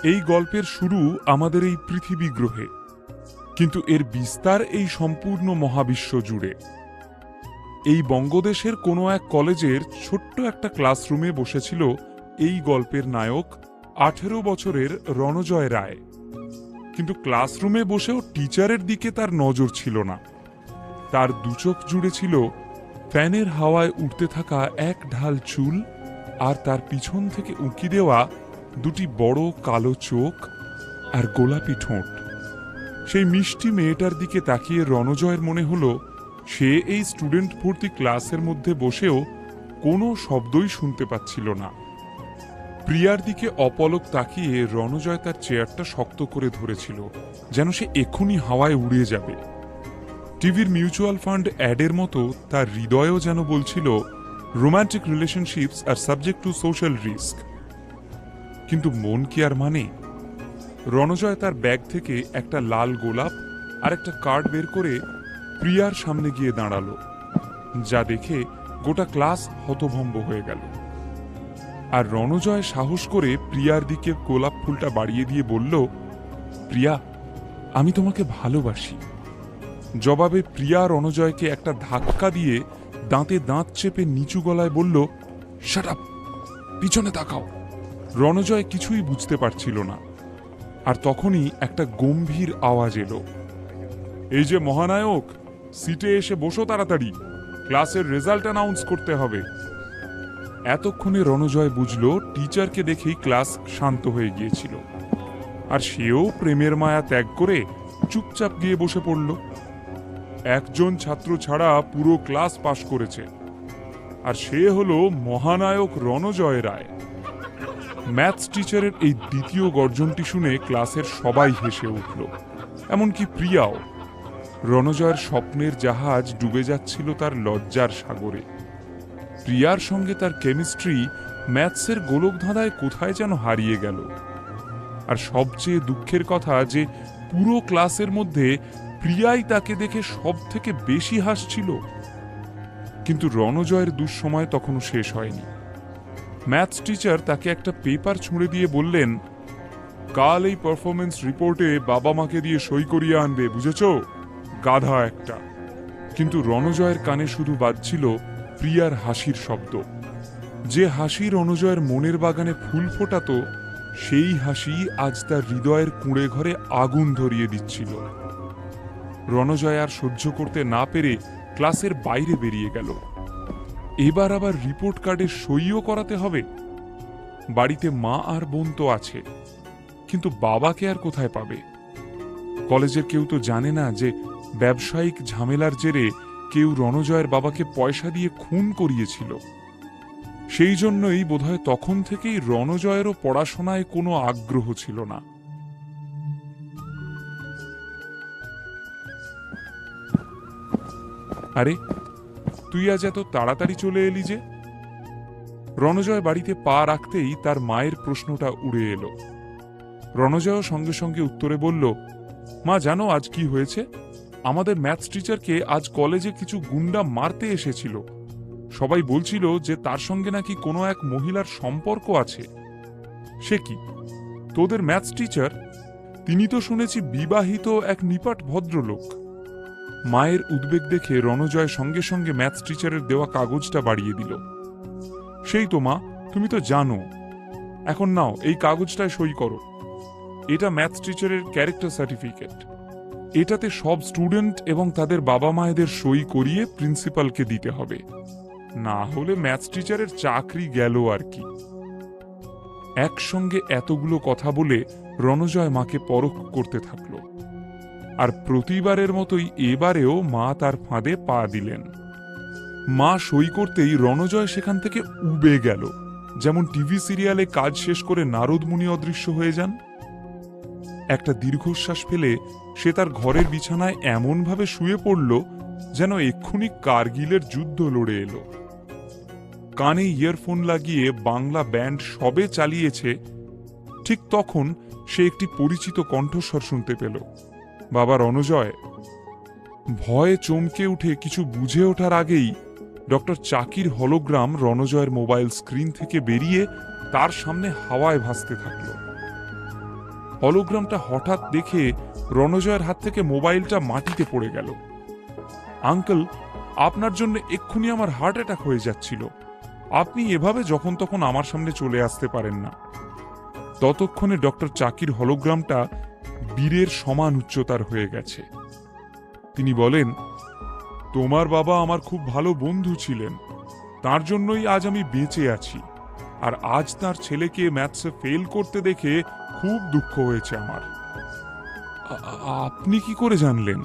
এই গল্পের শুরু আমাদের এই পৃথিবী গ্রহে, কিন্তু এর বিস্তার এই সম্পূর্ণ মহাবিশ্ব জুড়ে। এই বঙ্গদেশের কোনো এক কলেজের ছোট্ট একটা ক্লাসরুমে বসেছিল এই গল্পের নায়ক 18 বছরের রণজয় রায়। কিন্তু ক্লাসরুমে বসেও টিচারের দিকে তার নজর ছিল না। তার দুচোখ জুড়ে ছিল ফ্যানের হাওয়ায় উঠতে থাকা এক ঢাল চুল, আর তার পিছন থেকে উঁকি দেওয়া দুটি বড় কালো চোখ আর গোলাপি ঠোঁট। সেই মিষ্টি মেয়েটার দিকে তাকিয়ে রণজয়ের মনে হলো সে এই স্টুডেন্ট ভর্তি ক্লাসের মধ্যে বসেও কোনো শব্দই শুনতে পাচ্ছিল না। প্রিয়ার দিকে অপলক তাকিয়ে রণজয় তার চেয়ারটা শক্ত করে ধরেছিল, যেন সে এক্ষুনি হাওয়ায় উড়ে যাবে। টিভির মিউচুয়াল ফান্ড অ্যাডের মতো তার হৃদয়ও যেন বলছিল, রোম্যান্টিক রিলেশনশিপস আর সাবজেক্ট টু সোশ্যাল রিস্ক। কিন্তু মন কি আর মানে? রণজয় তার ব্যাগ থেকে একটা লাল গোলাপ আর একটা কার্ড বের করে প্রিয়ার সামনে গিয়ে দাঁড়ালো, যা দেখে গোটা ক্লাস হতভম্ব হয়ে গেল। আর রণজয় সাহস করে প্রিয়ার দিকে গোলাপ ফুলটা বাড়িয়ে দিয়ে বলল, প্রিয়া, আমি তোমাকে ভালোবাসি। জবাবে প্রিয়া রণজয়কে একটা ধাক্কা দিয়ে দাঁতে দাঁত চেপে নিচু গলায় বলল, শাট আপ, পিছনে তাকাও। রণজয় কিছুই বুঝতে পারছিল না। আর তখনই একটা গম্ভীর আওয়াজ এলো, এই যে মহানায়ক, সিটে এসে বসো তাড়াতাড়ি, ক্লাসের রেজাল্ট অ্যানাউন্স করতে হবে। এতক্ষণে রণজয় বুঝল টিচারকে দেখেই ক্লাস শান্ত হয়ে গিয়েছিল, আর সেও প্রেমের মায়া ত্যাগ করে চুপচাপ গিয়ে বসে পড়ল। একজন ছাত্র ছাড়া পুরো ক্লাস পাশ করেছে, আর সে হলো মহানায়ক রণজয় রায়। ম্যাথস টিচারের এই দ্বিতীয় গর্জনটি শুনে ক্লাসের সবাই হেসে উঠল, এমনকি প্রিয়াও। রণজয়ের স্বপ্নের জাহাজ ডুবে যাচ্ছিল তার লজ্জার সাগরে। প্রিয়ার সঙ্গে তার কেমিস্ট্রি ম্যাথসের গোলকধাঁধায় কোথায় যেন হারিয়ে গেল। আর সবচেয়ে দুঃখের কথা যে পুরো ক্লাসের মধ্যে প্রিয়াই তাকে দেখে সব থেকে বেশি হাসছিল। কিন্তু রণজয়ের দুঃসময় তখনও শেষ হয়নি। ম্যাথস টিচার তাকে একটা পেপার ছুঁড়ে দিয়ে বললেন, কাল এই পারফরমেন্স রিপোর্টে বাবা মাকে দিয়ে সই করিয়ে আনবে, বুঝেছ, গাধা একটা। কিন্তু রণজয়ের কানে শুধু বাজছিল প্রিয়ার হাসির শব্দ। যে হাসি রণজয়ের মনের বাগানে ফুল ফোটাতো, সেই হাসি আজ তার হৃদয়ের কুঁড়ে ঘরে আগুন ধরিয়ে দিচ্ছিল। রণজয় আর সহ্য করতে না পেরে ক্লাসের বাইরে বেরিয়ে গেল। এবার আবার রিপোর্ট কার্ডে সইও করাতে হবে। বাড়িতে মা আর বোন তো আছে, কিন্তু বাবাকে আর কোথায় পাবে? কলেজের কেউ তো জানে না যে ব্যবসায়িক ঝামেলার জেরে কেউ রণজয়ের বাবাকে পয়সা দিয়ে খুন করিয়েছিল। সেই জন্যই বোধহয় তখন থেকেই রণজয়েরও পড়াশোনায় কোনো আগ্রহ ছিল না। আরে, তুই আজ এত তাড়াতাড়ি চলে এলি যে? রণজয় বাড়িতে পা রাখতেই তার মায়ের প্রশ্নটা উড়ে এলো। রণজয়ও সঙ্গে সঙ্গে উত্তরে বলল, মা, জানো আজ কি হয়েছে? আমাদের ম্যাথস টিচারকে আজ কলেজে কিছু গুন্ডা মারতে এসেছিল। সবাই বলছিল যে তার সঙ্গে নাকি কোনো এক মহিলার সম্পর্ক আছে। সে কি, তোদের ম্যাথস টিচার? তিনি তো শুনেছি বিবাহিত এক নিপাট ভদ্রলোক। মায়ের উদ্বেগ দেখে রণজয় সঙ্গে সঙ্গে ম্যাথস টিচারের দেওয়া কাগজটা বাড়িয়ে দিল। সেই তো মা, তুমি তো জানো। এখন নাও, এই কাগজটায় সই করো। এটা ম্যাথস টিচারের ক্যারেক্টার সার্টিফিকেট। এটাতে সব স্টুডেন্ট এবং তাদের বাবা মায়েদের সই করিয়ে প্রিন্সিপালকে দিতে হবে, না হলে ম্যাথস টিচারের চাকরি গেল আর কি। একসঙ্গে এতগুলো কথা বলে রণজয় মাকে পরখ করতে থাকল। আর প্রতিবারের মতোই এবারেও মা তার ফাঁদে পা দিলেন। মা সই করতেই রণজয় সেখান থেকে উবে গেল, যেমন টিভি সিরিয়ালে কাজ শেষ করে নারদ মুনি অদৃশ্য হয়ে যান। একটা দীর্ঘশ্বাস ফেলে সে তার ঘরের বিছানায় এমনভাবে শুয়ে পড়ল যেন এক্ষুনি কার্গিলের যুদ্ধ লড়ে এলো। কানে ইয়ারফোন লাগিয়ে বাংলা ব্যান্ড সবে চালিয়েছে, ঠিক তখন সে একটি পরিচিত কণ্ঠস্বর শুনতে পেল, বাবা রণজয়। ভয়ে চমকে উঠে কিছু বুঝে ওঠার আগেই ডক্টর চাকির হলোগ্রাম রণজয়ের মোবাইল স্ক্রিন থেকে বেরিয়ে তার সামনে হাওয়ায় ভাসতে থাকল। হলোগ্রামটা হঠাৎ দেখে রণজয়ের হাত থেকে মোবাইলটা মাটিতে পড়ে গেল। আঙ্কেল, আপনার জন্য এক্ষুনি আমার হার্ট অ্যাটাক হয়ে যাচ্ছিল। আপনি এভাবে যখন তখন আমার সামনে চলে আসতে পারেন না। ততক্ষণে ডক্টর চাকির হলোগ্রামটা বীরের সমান উচ্চতার হয়ে গেছে। তিনি বলেন, তোমার বাবা আমার খুব ভালো বন্ধু ছিলেন, তার জন্যই আজ আমি বেঁচে আছি। আর আজ তার ছেলেকে ম্যাথসে ফেল করতে দেখে খুব দুঃখ হয়েছে আমার। আপনি কি করে জানলেন?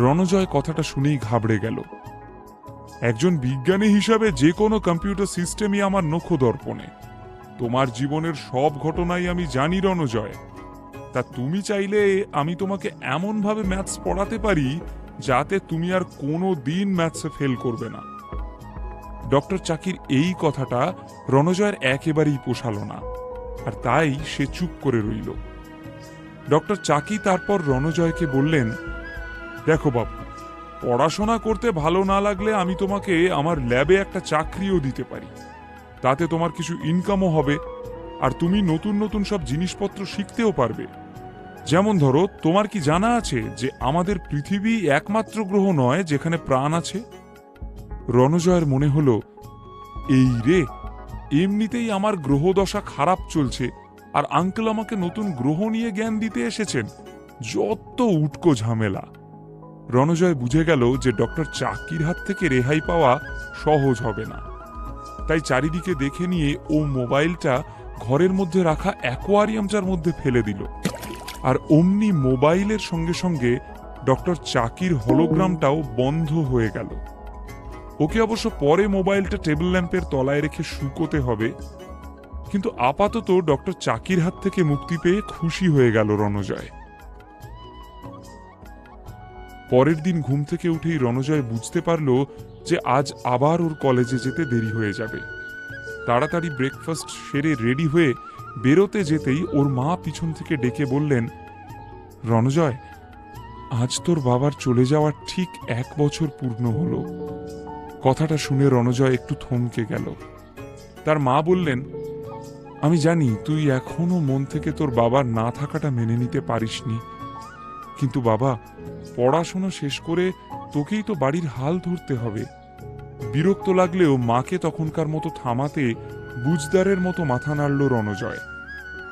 রণজয় কথাটা শুনেই ঘাবড়ে গেল। একজন বিজ্ঞানী হিসাবে যে কোনো কম্পিউটার সিস্টেমই আমার নখদর্পণে। তোমার জীবনের সব ঘটনাই আমি জানি রণজয়। তা তুমি চাইলে আমি তোমাকে এমনভাবে ম্যাথস পড়াতে পারি যাতে তুমি আর কোনো দিন ম্যাথসে ফেল করবে না। ডক্টর চাকির এই কথাটা রণজয়ের একেবারেই পোষালো না, আর তাই সে চুপ করে রইল। ডক্টর চাকি তারপর রণজয়কে বললেন, দেখো বাবু, পড়াশোনা করতে ভালো না লাগলে আমি তোমাকে আমার ল্যাবে একটা চাকরিও দিতে পারি। তাতে তোমার কিছু ইনকামও হবে, আর তুমি নতুন নতুন সব জিনিসপত্র শিখতেও পারবে। যেমন ধরো, তোমার কি জানা আছে যে আমাদের পৃথিবী একমাত্র গ্রহ নয় যেখানে প্রাণ আছে? রণজয়ের মনে হলো, এই রে, এমনিতেই আমার গ্রহদশা খারাপ চলছে, আর আঙ্কেল আমাকে নতুন গ্রহ নিয়ে জ্ঞান দিতে এসেছেন। যত উটকো ঝামেলা। রণজয় বুঝে গেল যে ডক্টর চাকির হাত থেকে রেহাই পাওয়া সহজ হবে না। তাই চারিদিকে দেখে নিয়ে ও মোবাইলটা ঘরের মধ্যে রাখা অ্যাকোয়ারিয়ামটার মধ্যে ফেলে দিল। আর অমনি মোবাইলের সঙ্গে সঙ্গে ডক্টর চাকির হলোগ্রামটাও বন্ধ হয়ে গেল। ওকে অবশ্য পরে মোবাইলটা টেবিল ল্যাম্পের তলায় রেখে শুকোতে হবে, কিন্তু আপাতত ডক্টর চাকির হাত থেকে মুক্তি পেয়ে খুশি হয়ে গেল রণজয়। পরের দিন ঘুম থেকে উঠেই রণজয় বুঝতে পারল যে আজ আবার ওর কলেজে যেতে দেরি হয়ে যাবে। তাড়াতাড়ি ব্রেকফাস্ট সেরে রেডি হয়ে বেরোতে যেতেই ওর মা পিছন থেকে ডেকে বললেন, রণজয়, আজ তোর বাবার চলে যাওয়ার ঠিক 1 বছর পূর্ণ হলো। কথাটা শুনে রণজয় একটু থমকে গেল। তার মা বললেন, আমি জানি তুই এখনো মন থেকে তোর বাবার না থাকাটা মেনে নিতে পারিসনি, কিন্তু বাবা, পড়াশোনা শেষ করে তোকেই তো বাড়ির হাল ধরতে হবে। বিরক্ত লাগলেও মাকে তখনকার মতো থামাতে বুঝদারের মতো মাথা নাড়ল রণজয়।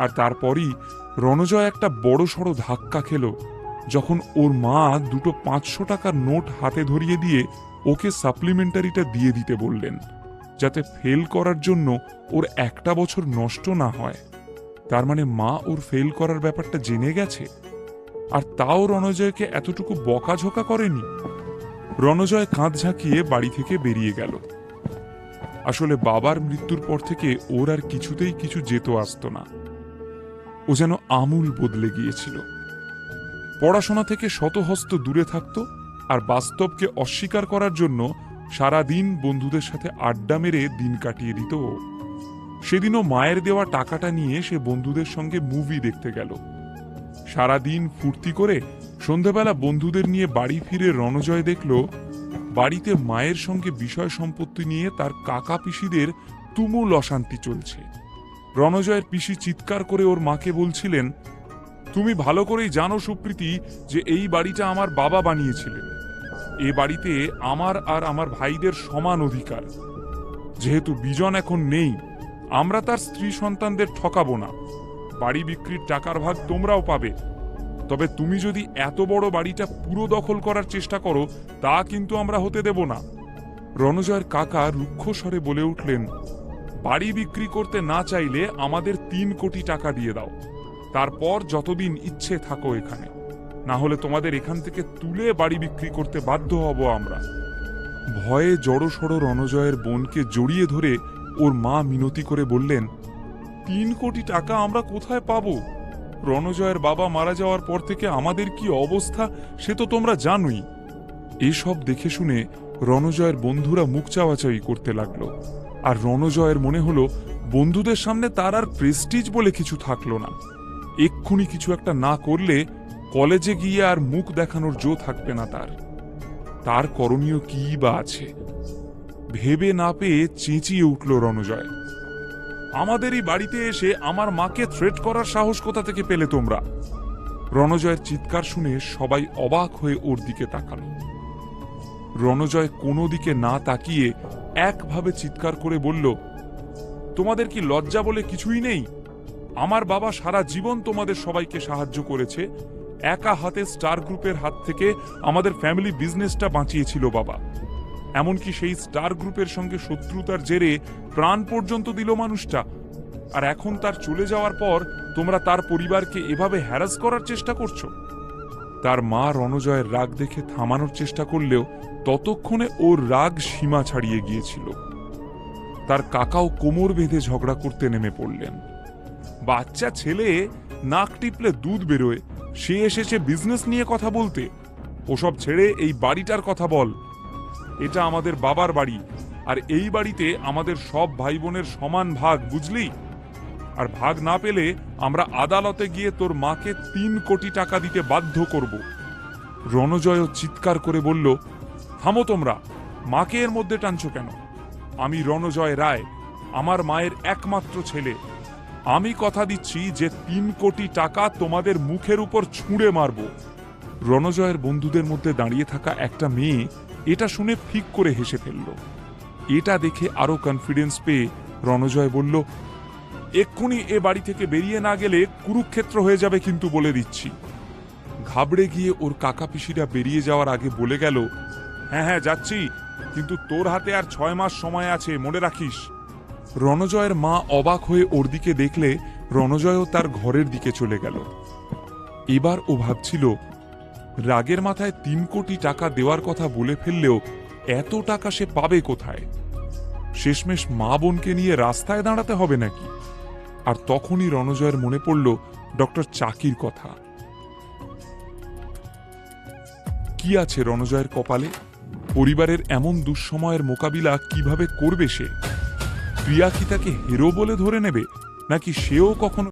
আর তারপরই রণজয় একটা বড়সড় ধাক্কা খেল যখন ওর মা দুটো 500 টাকার নোট হাতে ধরিয়ে দিয়ে ওকে সাপ্লিমেন্টারিটা দিয়ে দিতে বললেন, যাতে ফেল করার জন্য ওর 1টা বছর নষ্ট না হয়। তার মানে মা ওর ফেল করার ব্যাপারটা জেনে গেছে, আর তাও রণজয়কে এতটুকু বকাঝকা করেনি। রণজয় কাঁধ ঝাঁকিয়ে বাড়ি থেকে বেরিয়ে গেল। আসলে বাবার মৃত্যুর পর থেকে ওর আর কিছুতেই কিছু যেত আসতো না। ও যেন আমূল বদলে গিয়েছিল। পড়াশোনা থেকে শতহস্ত দূরে থাকত, আর বাস্তবকে অস্বীকার করার জন্য সারাদিন বন্ধুদের সাথে আড্ডা মেরে দিন কাটিয়ে দিত। সেদিনও মায়ের দেওয়া টাকাটা নিয়ে সে বন্ধুদের সঙ্গে মুভি দেখতে গেল। সারাদিন ফুর্তি করে সন্ধ্যাবেলা বন্ধুদের নিয়ে বাড়ি ফিরে রণজয় দেখল বাড়িতে মায়ের সঙ্গে বিষয় সম্পত্তি নিয়ে তার কাকা পিসিদের তুমুল অশান্তি চলছে। রণজয়ের পিসি চিৎকার করে ওর মাকে বলছিলেন, তুমি ভালো করেই জানো সুপ্রীতি যে এই বাড়িটা আমার বাবা বানিয়েছিলেন। এ বাড়িতে আমার আর আমার ভাইদের সমান অধিকার। যেহেতু বিজন এখন নেই, আমরা তার স্ত্রী সন্তানদের ঠকাবো না। বাড়ি বিক্রির টাকার ভাগ তোমরাও পাবে, তবে তুমি যদি এত বড় বাড়িটা পুরো দখল করার চেষ্টা করো তা কিন্তু আমরা হতে দেব না। রণজয়ের কাকা রুক্ষ স্বরে বলে উঠলেন, বাড়ি বিক্রি করতে না চাইলে আমাদের 3 কোটি টাকা দিয়ে দাও, তারপর যতদিন ইচ্ছে থাকো এখানে, না হলে তোমাদের এখান থেকে তুলে বাড়ি বিক্রি করতে বাধ্য হব আমরা। ভয়ে জড়সড় রণজয়ের বোনকে জড়িয়ে ধরে ওর মা মিনতি করে বললেন, 3 কোটি টাকা আমরা কোথায় পাবো? রণজয়ের বাবা মারা যাওয়ার পর থেকে আমাদের কি অবস্থা সে তো তোমরা জানোই। এসব দেখে শুনে রণজয়ের বন্ধুরা মুখ চাওয়াচাই করতে লাগলো, আর রণজয়ের মনে হলো বন্ধুদের সামনে তার আর প্রেস্টিজ বলে কিছু থাকলো না। এক্ষুনি কিছু একটা না করলে কলেজে গিয়ে আর মুখ দেখানোর জো থাকবে না তার করণীয় কি বা আছে? ভেবে না পেয়ে চেঁচিয়ে উঠল রণজয়, আমাদেরই বাড়িতে এসে আমার মাকে থ্রেট করার সাহস কোথা থেকে পেলে তোমরা? রণজয়ের চিৎকার শুনে সবাই অবাক হয়ে ওর দিকে তাকালো। রণজয় কোনো দিকে না তাকিয়ে একভাবে চিৎকার করে বলল, তোমাদের কি লজ্জা বলে কিছুই নেই? আমার বাবা সারা জীবন তোমাদের সবাইকে সাহায্য করেছে। একা হাতে স্টার গ্রুপের হাত থেকে আমাদের ফ্যামিলি বিজনেসটা বাঁচিয়েছিল বাবা। এমনকি সেই স্টার গ্রুপের সঙ্গে শত্রুতার জেরে প্রাণ পর্যন্ত দিল মানুষটা। আর এখন তার চলে যাওয়ার পর তোমরা তার পরিবারকে এভাবে হ্যারাস করার চেষ্টা করছো। তার মা রণজয়ের রাগ দেখে থামানোর চেষ্টা করলেও ততক্ষণে ওর রাগ সীমা ছাড়িয়ে গিয়েছিল। তার কাকাও কোমর বেঁধে ঝগড়া করতে নেমে পড়লেন। বাচ্চা ছেলে, নাক টিপলে দুধ বেরোয়, সে এসেছে বিজনেস নিয়ে কথা বলতে। ওসব ছেড়ে এই বাড়িটার কথা বল। এটা আমাদের বাবার বাড়ি, আর এই বাড়িতে আমাদের সব ভাই বোনের সমান ভাগ, বুঝলি? আর ভাগ না পেলে আমরা আদালতে গিয়ে তোর মাকে 3 কোটি টাকা দিতে বাধ্য করব। রণজয়ও চিৎকার করে বলল, থামো তোমরা, মাকে এর মধ্যে টানছো কেন? আমি রণজয় রায়, আমার মায়ের একমাত্র ছেলে। আমি কথা দিচ্ছি যে 3 কোটি টাকা তোমাদের মুখের উপর ছুঁড়ে মারব। রণজয়ের বন্ধুদের মধ্যে দাঁড়িয়ে থাকা একটা মেয়ে এটা শুনে ফিক করে হেসে ফেলল। এটা দেখে আরো কনফিডেন্স পেয়ে রণজয় বলল, এক্ষুনি এ বাড়ি থেকে বেরিয়ে না গেলে কুরুক্ষেত্র হয়ে যাবে কিন্তু, বলে দিচ্ছি। ঘাবড়ে গিয়ে ওর কাকা পিসিরা বেরিয়ে যাওয়ার আগে বলে গেল, হ্যাঁ হ্যাঁ যাচ্ছি, কিন্তু তোর হাতে আর 6 মাস সময় আছে, মনে রাখিস। রণজয়ের মা অবাক হয়ে ওর দিকে দেখলে রণজয়ও তার ঘরের দিকে চলে গেল। এবার ও ভাবছিল, রাগের মাথায় 3 কোটি টাকা দেওয়ার কথা বলে ফেললেও এত টাকা সে পাবে কোথায়? শেষমেশ মা বোনকে নিয়ে রাস্তায় দাঁড়াতে হবে নাকি? আর তখনই রণজয়ের মনে পড়ল ডক্টর চাকির কথা। কি আছে রণজয়ের কপালে? পরিবারের এমন দুঃসময়ের মোকাবিলা কিভাবে করবে সে? প্রিয়া কি তাকে হিরো বলে ধরে নেবে, নাকি সেও কখনো